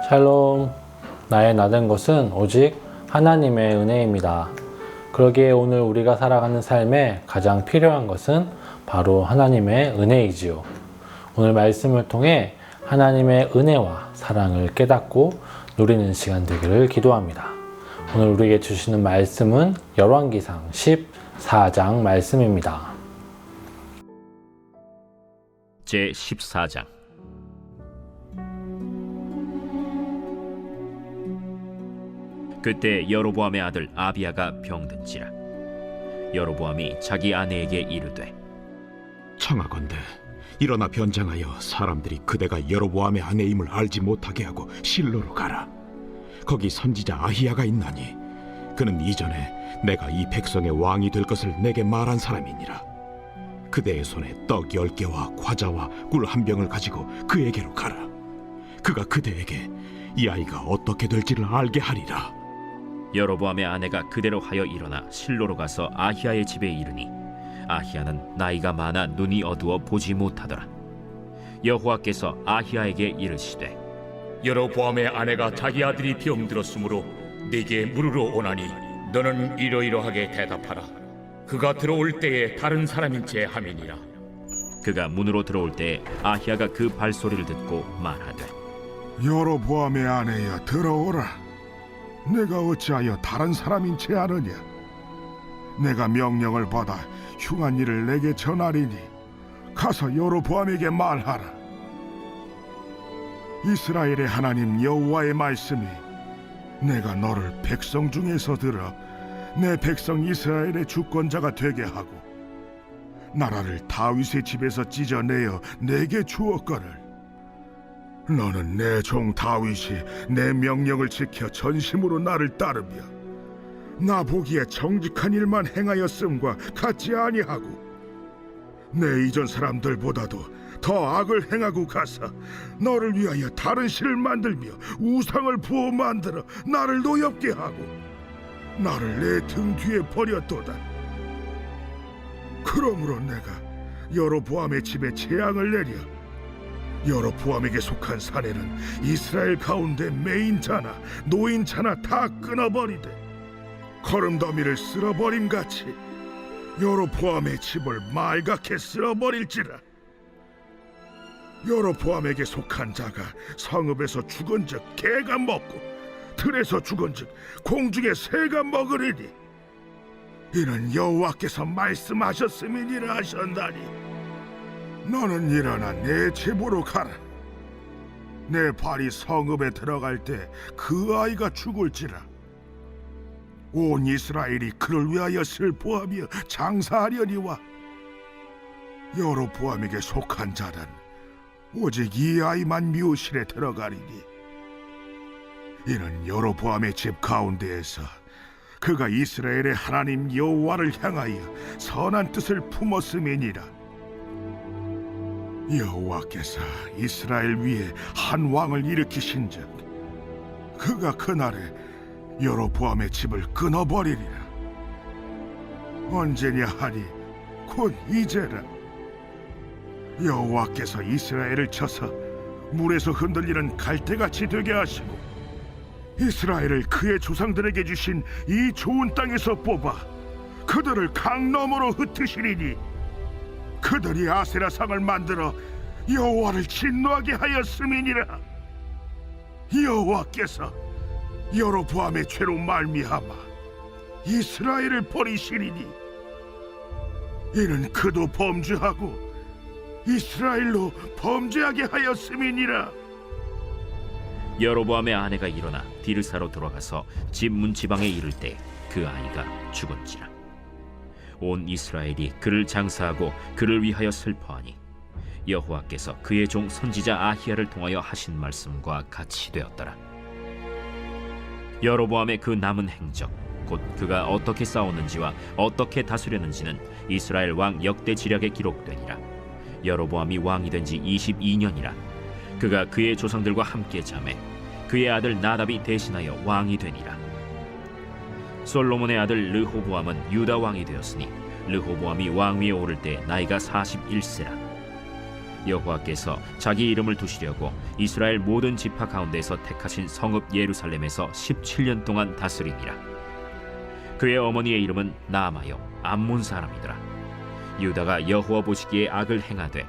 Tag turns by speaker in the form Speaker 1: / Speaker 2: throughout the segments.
Speaker 1: 샬롬. 나의 나된 것은 오직 하나님의 은혜입니다. 그러기에 오늘 우리가 살아가는 삶에 가장 필요한 것은 바로 하나님의 은혜이지요. 오늘 말씀을 통해 하나님의 은혜와 사랑을 깨닫고 누리는 시간 되기를 기도합니다. 오늘 우리에게 주시는 말씀은 열왕기상 14장 말씀입니다.
Speaker 2: 제 14장. 그때 여로보암의 아들 아비야가 병든지라. 여로보암이 자기 아내에게 이르되,
Speaker 3: 청하건대 일어나 변장하여 사람들이 그대가 여로보암의 아내임을 알지 못하게 하고 실로로 가라. 거기 선지자 아히야가 있나니 그는 이전에 내가 이 백성의 왕이 될 것을 내게 말한 사람이니라. 그대의 손에 떡 10개와 과자와 꿀 1병을 가지고 그에게로 가라. 그가 그대에게 이 아이가 어떻게 될지를 알게 하리라.
Speaker 2: 여로보암의 아내가 그대로 하여 일어나 실로로 가서 아히야의 집에 이르니 아히야는 나이가 많아 눈이 어두워 보지 못하더라. 여호와께서 아히야에게 이르시되,
Speaker 4: 여로보암의 아내가 자기 아들이 병들었으므로 네게 물으러 오나니 너는 이러이러하게 대답하라. 그가 들어올 때에 다른 사람인 체 함이니라.
Speaker 2: 그가 문으로 들어올 때에 아히야가 그 발소리를 듣고 말하되,
Speaker 5: 여로보암의 아내여, 들어오라. 내가 어찌하여 다른 사람인 채 아느냐? 내가 명령을 받아 흉한 일을 내게 전하리니 가서 여로보암에게 말하라. 이스라엘의 하나님 여호와의 말씀이 내가 너를 백성 중에서 들어 내 백성 이스라엘의 주권자가 되게 하고 나라를 다윗의 집에서 찢어내어 내게 주었거늘 너는 내 종 다윗이 내 명령을 지켜 전심으로 나를 따르며 나 보기에 정직한 일만 행하였음과 같지 아니하고 내 이전 사람들보다도 더 악을 행하고 가서 너를 위하여 다른 신을 만들며 우상을 부어 만들어 나를 노엽게 하고 나를 내 등 뒤에 버렸도다. 그러므로 내가 여로보암의 집에 재앙을 내려 여로보암에게 속한 사내는 이스라엘 가운데 매인자나 노인자나 다 끊어버리되 거름더미를 쓸어버림같이 여로보암의 집을 말갛게 쓸어버릴지라. 여로보암에게 속한 자가 성읍에서 죽은즉 개가 먹고 들에서 죽은즉 공중의 새가 먹으리니 이는 여호와께서 말씀하셨음이니라 하셨나니 너는 일어나 내 집으로 가라. 내 발이 성읍에 들어갈 때 그 아이가 죽을지라. 온 이스라엘이 그를 위하여 슬퍼하며 장사하려니와 여로보암에게 속한 자는 오직 이 아이만 묘실에 들어가리니 이는 여로보암의 집 가운데에서 그가 이스라엘의 하나님 여호와를 향하여 선한 뜻을 품었음이니라. 여호와께서 이스라엘 위에 한 왕을 일으키신즉 그가 그날에 여로보암의 집을 끊어버리리라. 언제냐 하니 곧 이제라. 여호와께서 이스라엘을 쳐서 물에서 흔들리는 갈대같이 되게 하시고 이스라엘을 그의 조상들에게 주신 이 좋은 땅에서 뽑아 그들을 강 너머로 흩으시리니 그들이 아세라상을 만들어 여호와를 진노하게 하였음이니라. 여호와께서 여로보암의 죄로 말미암아 이스라엘을 버리시리니 이는 그도 범죄하고 이스라엘로 범죄하게 하였음이니라.
Speaker 2: 여로보암의 아내가 일어나 디르사로 들어가서 집 문지방에 이를 때 그 아이가 죽은지라. 온 이스라엘이 그를 장사하고 그를 위하여 슬퍼하니 여호와께서 그의 종 선지자 아히야를 통하여 하신 말씀과 같이 되었더라. 여로보암의 그 남은 행적 곧 그가 어떻게 싸웠는지와 어떻게 다스렸는지는 이스라엘 왕 역대 지략에 기록되니라. 여로보암이 왕이 된 지 22년이라. 그가 그의 조상들과 함께 자매 그의 아들 나답이 대신하여 왕이 되니라. 솔로몬의 아들 르호보암은 유다 왕이 되었으니 르호보암이 왕위에 오를 때 나이가 41세라. 여호와께서 자기 이름을 두시려고 이스라엘 모든 지파 가운데서 택하신 성읍 예루살렘에서 17년 동안 다스리니라. 그의 어머니의 이름은 나아마요 암몬 사람이더라. 유다가 여호와 보시기에 악을 행하되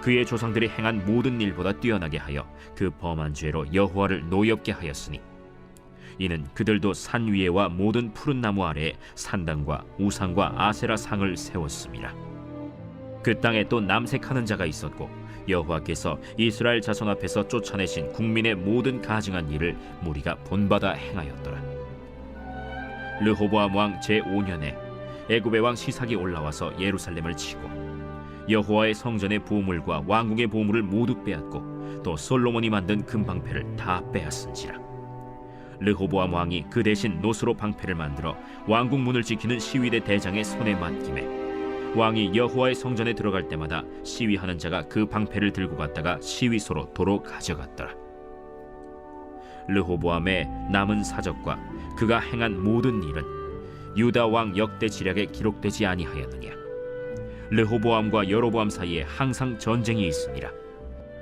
Speaker 2: 그의 조상들이 행한 모든 일보다 뛰어나게 하여 그 범한 죄로 여호와를 노엽게 하였으니 이는 그들도 산 위에와 모든 푸른 나무 아래에 산당과 우상과 아세라 상을 세웠습니다. 그 땅에 또 남색하는 자가 있었고 여호와께서 이스라엘 자손 앞에서 쫓아내신 국민의 모든 가증한 일을 무리가 본받아 행하였더라. 르호보암 왕 제5년에 애굽의 왕 시삭이 올라와서 예루살렘을 치고 여호와의 성전의 보물과 왕궁의 보물을 모두 빼앗고 또 솔로몬이 만든 금방패를 다 빼앗은지라. 르호보암 왕이 그 대신 노스로 방패를 만들어 왕궁 문을 지키는 시위대 대장의 손에 맡김에 왕이 여호와의 성전에 들어갈 때마다 시위하는 자가 그 방패를 들고 갔다가 시위소로 도로 가져갔더라. 르호보암의 남은 사적과 그가 행한 모든 일은 유다 왕 역대 지략에 기록되지 아니하였느냐. 르호보암과 여로보암 사이에 항상 전쟁이 있으니라.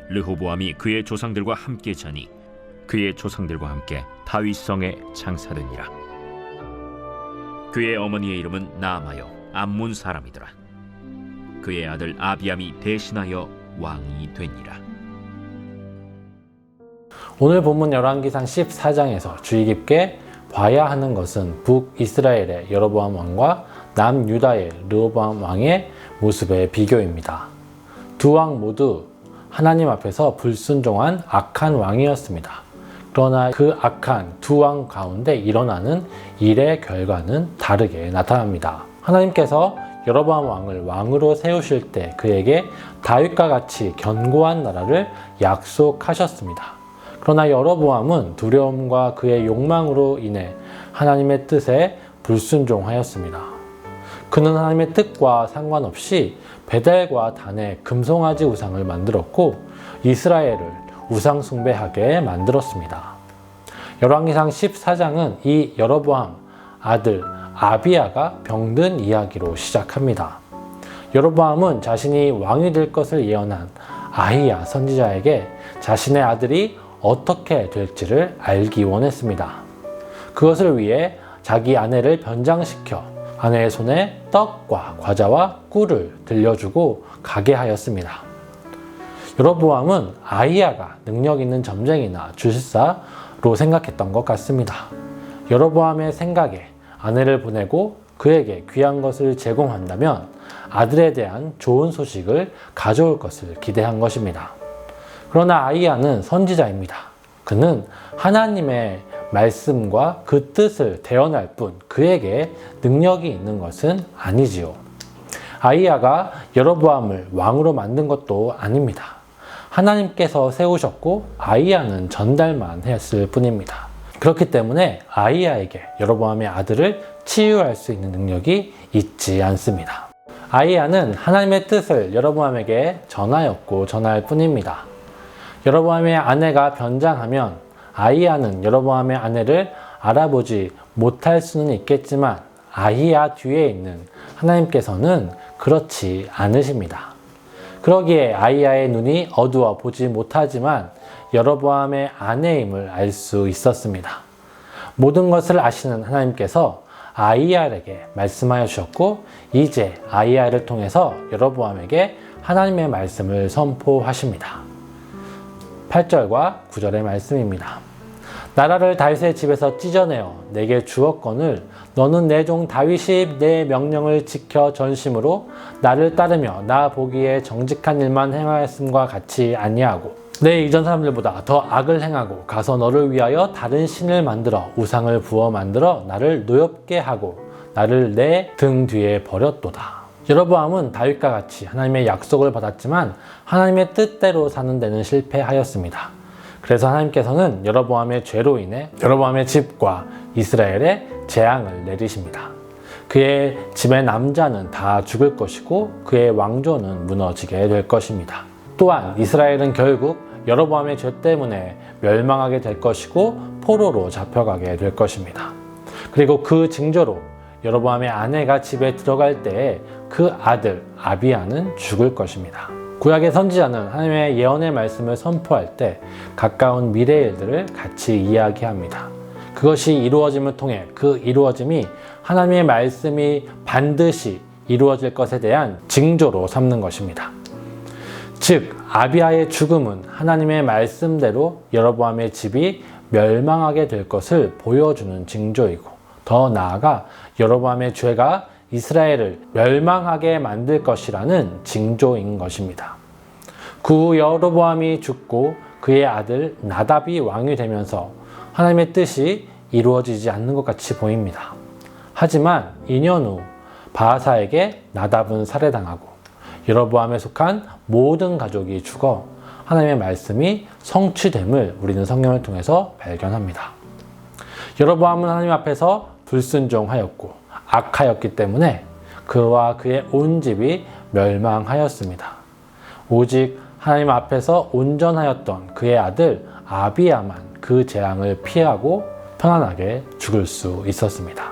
Speaker 2: 르호보암이 그의 조상들과 함께 자니 그의 조상들과 함께 다윗성에 장사되니라. 그의 어머니의 이름은 나아마요 암몬 사람이더라. 그의 아들 아비암이 대신하여 왕이 되니라.
Speaker 1: 오늘 본문 열왕기상 14장에서 주의 깊게 봐야 하는 것은 북이스라엘의 여로보암 왕과 남유다의 르호보암 왕의 모습의 비교입니다. 두 왕 모두 하나님 앞에서 불순종한 악한 왕이었습니다. 그러나 그 악한 두 왕 가운데 일어나는 일의 결과는 다르게 나타납니다. 하나님께서 여로보암 왕을 왕으로 세우실 때 그에게 다윗과 같이 견고한 나라를 약속하셨습니다. 그러나 여로보암은 두려움과 그의 욕망으로 인해 하나님의 뜻에 불순종하였습니다. 그는 하나님의 뜻과 상관없이 베델과 단의 금송아지 우상을 만들었고 이스라엘을 우상 숭배하게 만들었습니다. 열왕기상 14장은 이 여로보암 아들 아비야가 병든 이야기로 시작합니다. 여로보암은 자신이 왕이 될 것을 예언한 아히야 선지자에게 자신의 아들이 어떻게 될지를 알기 원했습니다. 그것을 위해 자기 아내를 변장시켜 아내의 손에 떡과 과자와 꿀을 들려주고 가게 하였습니다. 여로보암은 아히야가 능력 있는 점쟁이나 주술사로 생각했던 것 같습니다. 여로보암의 생각에 아내를 보내고 그에게 귀한 것을 제공한다면 아들에 대한 좋은 소식을 가져올 것을 기대한 것입니다. 그러나 아히야는 선지자입니다. 그는 하나님의 말씀과 그 뜻을 대언할 뿐 그에게 능력이 있는 것은 아니지요. 아히야가 여로보암을 왕으로 만든 것도 아닙니다. 하나님께서 세우셨고 아히야는 전달만 했을 뿐입니다. 그렇기 때문에 아히야에게 여로보암의 아들을 치유할 수 있는 능력이 있지 않습니다. 아히야는 하나님의 뜻을 여로보암에게 전하였고 전할 뿐입니다. 여로보암의 아내가 변장하면 아히야는 여로보암의 아내를 알아보지 못할 수는 있겠지만 아히야 뒤에 있는 하나님께서는 그렇지 않으십니다. 그러기에 아히야의 눈이 어두워 보지 못하지만 여로보암의 아내임을 알 수 있었습니다. 모든 것을 아시는 하나님께서 아히야에게 말씀하여 주셨고 이제 아히야를 통해서 여로보암에게 하나님의 말씀을 선포하십니다. 8절과 9절의 말씀입니다. 나라를 다윗의 집에서 찢어내어 내게 주었거늘 너는 내 종 다윗이 내 명령을 지켜 전심으로 나를 따르며 나 보기에 정직한 일만 행하였음과 같이 아니하고 내 이전 사람들보다 더 악을 행하고 가서 너를 위하여 다른 신을 만들어 우상을 부어 만들어 나를 노엽게 하고 나를 내 등 뒤에 버렸도다. 여로보암은 다윗과 같이 하나님의 약속을 받았지만 하나님의 뜻대로 사는 데는 실패하였습니다. 그래서 하나님께서는 여로보암의 죄로 인해 여로보암의 집과 이스라엘에 재앙을 내리십니다. 그의 집의 남자는 다 죽을 것이고 그의 왕조는 무너지게 될 것입니다. 또한 이스라엘은 결국 여로보암의 죄 때문에 멸망하게 될 것이고 포로로 잡혀가게 될 것입니다. 그리고 그 징조로 여로보암의 아내가 집에 들어갈 때에 그 아들 아비야는 죽을 것입니다. 구약의 선지자는 하나님의 예언의 말씀을 선포할 때 가까운 미래의 일들을 같이 이야기합니다. 그것이 이루어짐을 통해 그 이루어짐이 하나님의 말씀이 반드시 이루어질 것에 대한 징조로 삼는 것입니다. 즉 아비야의 죽음은 하나님의 말씀대로 여로보암의 집이 멸망하게 될 것을 보여주는 징조이고, 더 나아가 여로보암의 죄가 이스라엘을 멸망하게 만들 것이라는 징조인 것입니다. 그 후 여로보암이 죽고 그의 아들 나답이 왕이 되면서 하나님의 뜻이 이루어지지 않는 것 같이 보입니다. 하지만 2년 후 바하사에게 나답은 살해당하고 여로보암에 속한 모든 가족이 죽어 하나님의 말씀이 성취됨을 우리는 성경을 통해서 발견합니다. 여로보암은 하나님 앞에서 불순종하였고 악하였기 때문에 그와 그의 온 집이 멸망하였습니다. 오직 하나님 앞에서 온전하였던 그의 아들 아비야만 그 재앙을 피하고 편안하게 죽을 수 있었습니다.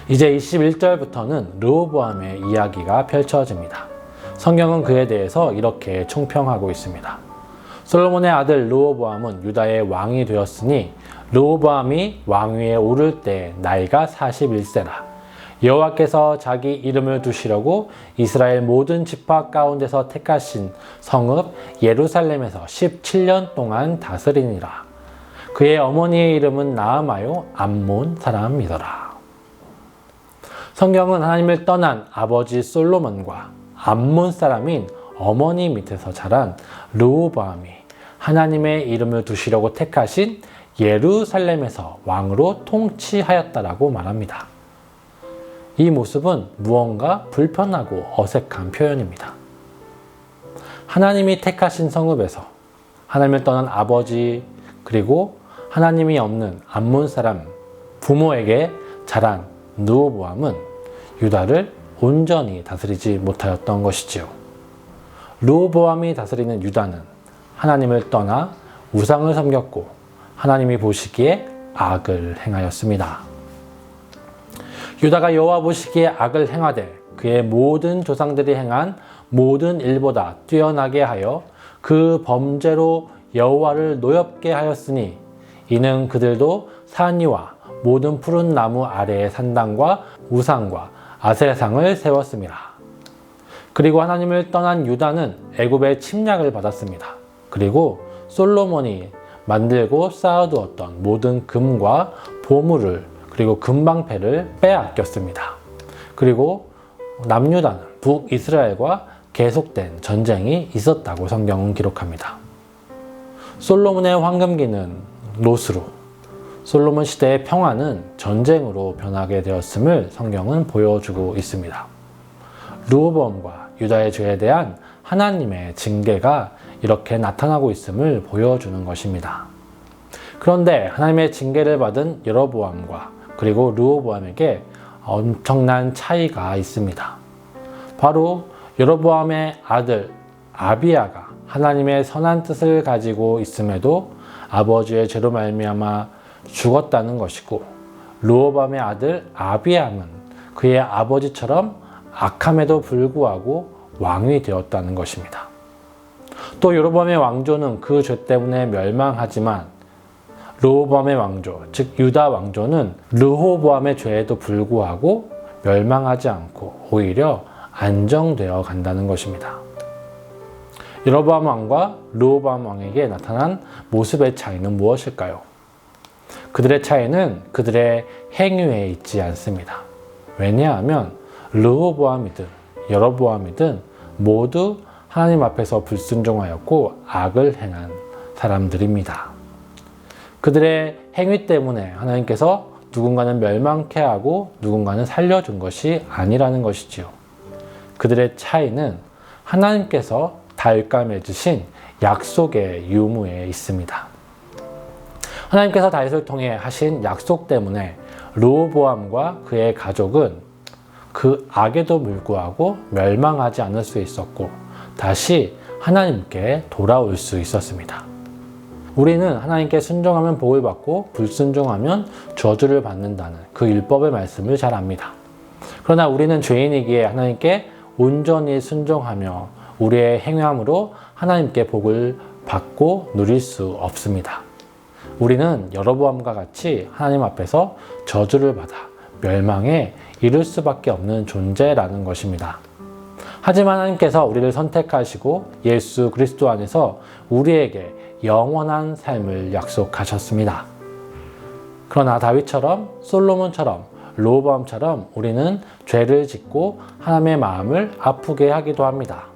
Speaker 1: 이제 21절부터는 르호보암의 이야기가 펼쳐집니다. 성경은 그에 대해서 이렇게 총평하고 있습니다. 솔로몬의 아들 르호보암은 유다의 왕이 되었으니 르호보암이 왕위에 오를 때 나이가 41세라. 여호와께서 자기 이름을 두시려고 이스라엘 모든 지파 가운데서 택하신 성읍 예루살렘에서 17년 동안 다스리니라. 그의 어머니의 이름은 나아마요 암몬 사람이더라. 성경은 하나님을 떠난 아버지 솔로몬과 암몬 사람인 어머니 밑에서 자란 르호보암이 하나님의 이름을 두시려고 택하신 예루살렘에서 왕으로 통치하였다라고 말합니다. 이 모습은 무언가 불편하고 어색한 표현입니다. 하나님이 택하신 성읍에서 하나님을 떠난 아버지 그리고 하나님이 없는 암몬 사람 부모에게 자란 르호보암은 유다를 온전히 다스리지 못하였던 것이지요. 르호보암이 다스리는 유다는 하나님을 떠나 우상을 섬겼고 하나님이 보시기에 악을 행하였습니다. 유다가 여호와 보시기에 악을 행하되 그의 모든 조상들이 행한 모든 일보다 뛰어나게 하여 그 범죄로 여호와를 노엽게 하였으니 이는 그들도 산이와 모든 푸른 나무 아래의 산당과 우상과 아세상을 세웠습니다. 그리고 하나님을 떠난 유다는 애굽의 침략을 받았습니다. 그리고 솔로몬이 만들고 쌓아두었던 모든 금과 보물을 그리고 금방패를 빼앗겼습니다. 그리고 남유다는 북이스라엘과 계속된 전쟁이 있었다고 성경은 기록합니다. 솔로몬의 황금기는 롯으로, 솔로몬 시대의 평화는 전쟁으로 변하게 되었음을 성경은 보여주고 있습니다. 르호보암과 유다의 죄에 대한 하나님의 징계가 이렇게 나타나고 있음을 보여주는 것입니다. 그런데 하나님의 징계를 받은 여로보암과 그리고 르호보암에게 엄청난 차이가 있습니다. 바로 여로보암의 아들 아비야가 하나님의 선한 뜻을 가지고 있음에도 아버지의 죄로 말미암아 죽었다는 것이고, 르호보암의 아들 아비암은 그의 아버지처럼 악함에도 불구하고 왕이 되었다는 것입니다. 또 여로보암의 왕조는 그 죄 때문에 멸망하지만 르호보암의 왕조, 즉 유다 왕조는 르호보암의 죄에도 불구하고 멸망하지 않고 오히려 안정되어 간다는 것입니다. 여로보암 왕과 르호보암 왕에게 나타난 모습의 차이는 무엇일까요? 그들의 차이는 그들의 행위에 있지 않습니다. 왜냐하면 르호보암이든 여로보암이든 모두 하나님 앞에서 불순종하였고 악을 행한 사람들입니다. 그들의 행위 때문에 하나님께서 누군가는 멸망케 하고 누군가는 살려준 것이 아니라는 것이지요. 그들의 차이는 하나님께서 다윗과 맺으신 약속의 유무에 있습니다. 하나님께서 다윗을 통해 하신 약속 때문에 르호보암과 그의 가족은 그 악에도 불구하고 멸망하지 않을 수 있었고 다시 하나님께 돌아올 수 있었습니다. 우리는 하나님께 순종하면 복을 받고 불순종하면 저주를 받는다는 그 율법의 말씀을 잘 압니다. 그러나 우리는 죄인이기에 하나님께 온전히 순종하며 우리의 행함으로 하나님께 복을 받고 누릴 수 없습니다. 우리는 여로보암과 같이 하나님 앞에서 저주를 받아 멸망에 이를 수밖에 없는 존재라는 것입니다. 하지만 하나님께서 우리를 선택하시고 예수 그리스도 안에서 우리에게 영원한 삶을 약속하셨습니다. 그러나 다윗처럼 솔로몬처럼 르호보암처럼 우리는 죄를 짓고 하나님의 마음을 아프게 하기도 합니다.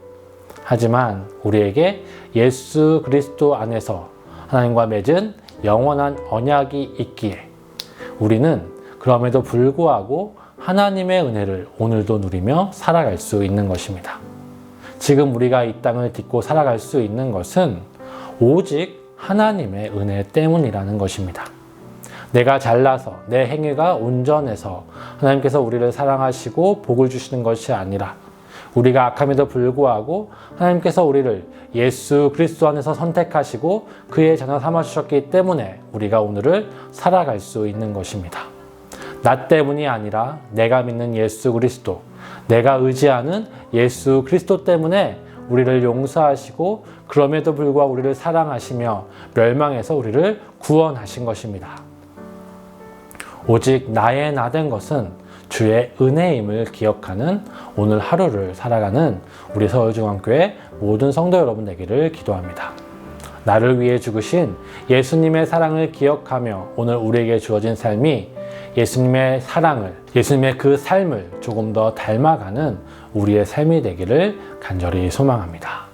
Speaker 1: 하지만 우리에게 예수 그리스도 안에서 하나님과 맺은 영원한 언약이 있기에 우리는 그럼에도 불구하고 하나님의 은혜를 오늘도 누리며 살아갈 수 있는 것입니다. 지금 우리가 이 땅을 딛고 살아갈 수 있는 것은 오직 하나님의 은혜 때문이라는 것입니다. 내가 잘나서 내 행위가 온전해서 하나님께서 우리를 사랑하시고 복을 주시는 것이 아니라 우리가 악함에도 불구하고 하나님께서 우리를 예수 그리스도 안에서 선택하시고 그의 자녀 삼아주셨기 때문에 우리가 오늘을 살아갈 수 있는 것입니다. 나 때문이 아니라 내가 믿는 예수 그리스도, 내가 의지하는 예수 그리스도 때문에 우리를 용서하시고 그럼에도 불구하고 우리를 사랑하시며 멸망에서 우리를 구원하신 것입니다. 오직 나의 나 된 것은 주의 은혜임을 기억하는 오늘 하루를 살아가는 우리 서울중앙교회 모든 성도 여러분 되기를 기도합니다. 나를 위해 죽으신 예수님의 사랑을 기억하며 오늘 우리에게 주어진 삶이 예수님의 사랑을, 예수님의 그 삶을 조금 더 닮아가는 우리의 삶이 되기를 간절히 소망합니다.